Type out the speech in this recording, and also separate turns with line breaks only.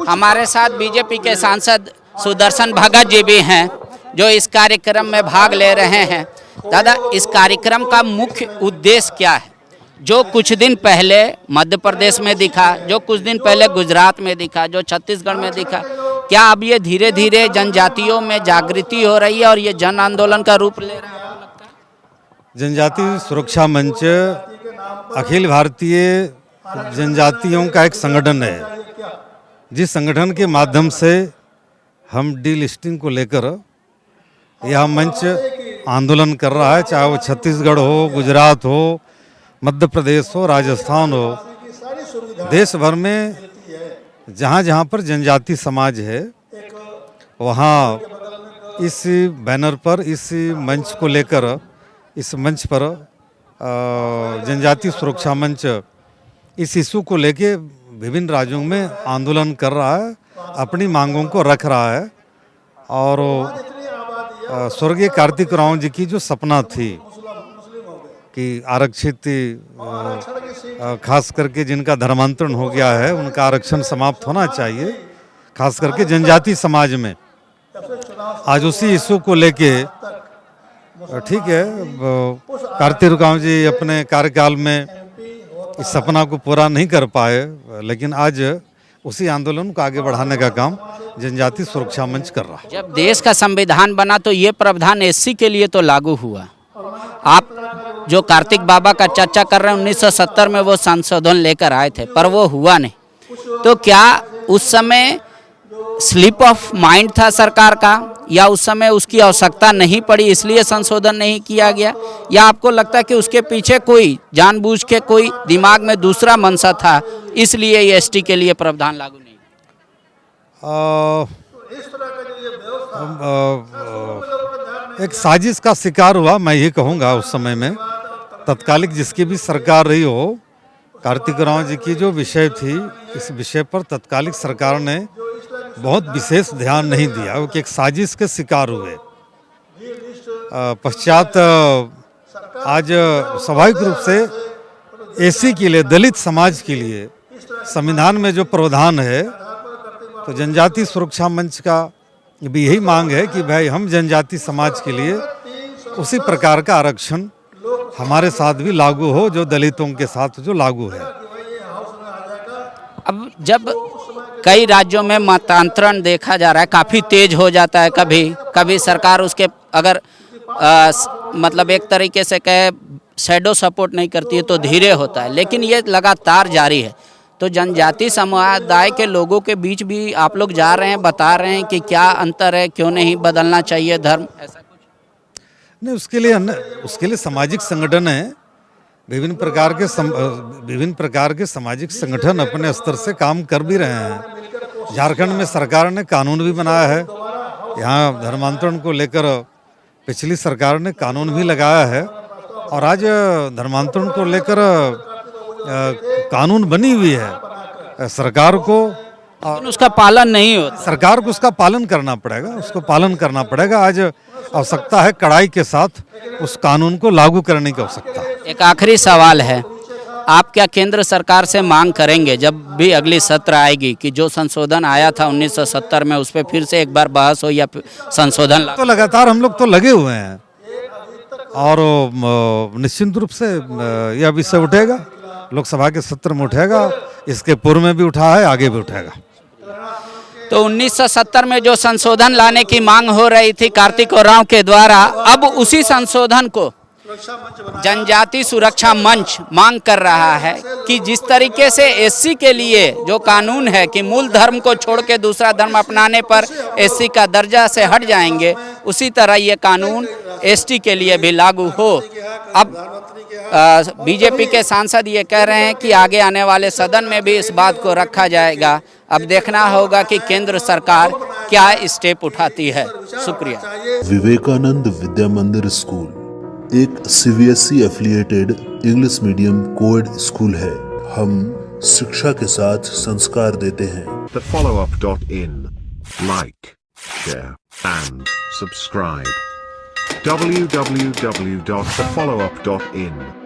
हमारे साथ बीजेपी के सांसद सुदर्शन भगत जी भी हैं जो इस कार्यक्रम में भाग ले रहे हैं। दादा, इस कार्यक्रम का मुख्य उद्देश्य क्या है? जो कुछ दिन पहले मध्य प्रदेश में दिखा, जो कुछ दिन पहले गुजरात में दिखा, जो छत्तीसगढ़ में दिखा, क्या अब ये धीरे धीरे जनजातियों में जागृति हो रही है और ये जन आंदोलन का रूप ले रहा है? आपको लगता है?
जनजाति सुरक्षा मंच अखिल भारतीय जनजातियों का एक संगठन है, जिस संगठन के माध्यम से हम डीलिस्टिंग को लेकर यह मंच आंदोलन कर रहा है। चाहे वो छत्तीसगढ़ हो, गुजरात हो, मध्य प्रदेश हो, राजस्थान हो, देश भर में जहाँ जहाँ पर जनजाति समाज है वहाँ इस बैनर पर, इस मंच को लेकर, इस मंच पर जनजाति सुरक्षा मंच इस इशू को लेके विभिन्न राज्यों में आंदोलन कर रहा है, अपनी मांगों को रख रहा है। और स्वर्गीय कार्तिक राव जी की जो सपना थी कि आरक्षित खास करके जिनका धर्मांतरण हो गया है उनका आरक्षण समाप्त होना चाहिए, खास करके जनजाति समाज में। आज उसी इशू को लेके ठीक है, कार्तिक राव जी अपने कार्यकाल में इस सपना को पूरा नहीं कर पाए, लेकिन आज उसी आंदोलन को आगे बढ़ाने का काम जनजाति सुरक्षा मंच कर रहा है।
जब देश का संविधान बना तो ये प्रावधान एससी के लिए तो लागू हुआ। आप जो कार्तिक बाबा का चर्चा कर रहे हैं, 1970 में वो संशोधन लेकर आए थे, पर वो हुआ नहीं। तो क्या उस समय स्लिप ऑफ माइंड था सरकार का, या उस समय उसकी आवश्यकता नहीं पड़ी इसलिए संशोधन नहीं किया गया, या आपको लगता है कि उसके पीछे कोई जानबूझ के कोई दिमाग में दूसरा मंशा था इसलिए ये एसटी के लिए प्रावधान लागू नहीं?
एक साजिश का शिकार हुआ, मैं ये कहूँगा। उस समय में तत्कालिक जिसकी भी सरकार रही हो, कार्तिक राव जी की जो विषय थी, इस विषय पर तत्कालिक सरकार ने बहुत विशेष ध्यान नहीं दिया, वो कि एक साजिश के शिकार हुए। पश्चात आज स्वाभाविक रूप से एससी के लिए, दलित समाज के लिए संविधान में जो प्रावधान है, तो जनजाति सुरक्षा मंच का भी यही मांग है कि भाई हम जनजाति समाज के लिए उसी प्रकार का आरक्षण हमारे साथ भी लागू हो जो दलितों के साथ जो लागू है।
अब जब कई राज्यों में मतांतरण देखा जा रहा है, काफ़ी तेज हो जाता है, कभी सरकार उसके अगर मतलब एक तरीके से कहे शैडो सपोर्ट नहीं करती है तो धीरे होता है, लेकिन ये लगातार जारी है। तो जनजाति समुदाय के लोगों के बीच भी आप लोग जा रहे हैं, बता रहे हैं कि क्या अंतर है, क्यों नहीं बदलना चाहिए धर्म, ऐसा कुछ
नहीं? उसके लिए सामाजिक संगठन है, विभिन्न प्रकार के सामाजिक संगठन अपने स्तर से काम कर भी रहे हैं। झारखंड में सरकार ने कानून भी बनाया है, यहाँ धर्मांतरण को लेकर पिछली सरकार ने कानून भी लगाया है, और आज धर्मांतरण को लेकर कानून बनी हुई है। सरकार को
उसका पालन नहीं होता,
सरकार को उसका पालन करना पड़ेगा, उसको पालन करना पड़ेगा। आज आवश्यकता है कड़ाई के साथ उस कानून को लागू करने की आवश्यकता है।
एक आखिरी सवाल है, आप क्या केंद्र सरकार से मांग करेंगे जब भी अगली सत्र आएगी कि जो संशोधन आया था 1970 में उस पर फिर से एक बार बहस हो या संशोधन?
तो लगातार हम लोग तो लगे हुए हैं और निश्चित रूप से यह विषय उठेगा, लोकसभा के सत्र में उठेगा, इसके पूर्व में भी उठा है, आगे भी उठेगा।
तो 1970 में जो संशोधन लाने की मांग हो रही थी कार्तिक राव के द्वारा, अब उसी संशोधन को जनजाति सुरक्षा मंच मांग कर रहा है कि जिस तरीके से एससी के लिए जो कानून है कि मूल धर्म को छोड़ के दूसरा धर्म अपनाने पर एससी का दर्जा से हट जाएंगे, उसी तरह ये कानून एसटी के लिए भी लागू हो। अब बीजेपी के सांसद ये कह रहे हैं कि आगे आने वाले सदन में भी इस बात को रखा जाएगा। अब देखना होगा कि केंद्र सरकार क्या स्टेप उठाती है। शुक्रिया।
विवेकानंद विद्या मंदिर स्कूल एक CBSE affiliated English medium coed school है। हम शिक्षा के साथ संस्कार देते हैं।
thefollowup.in Like, share and subscribe. www.thefollowup.in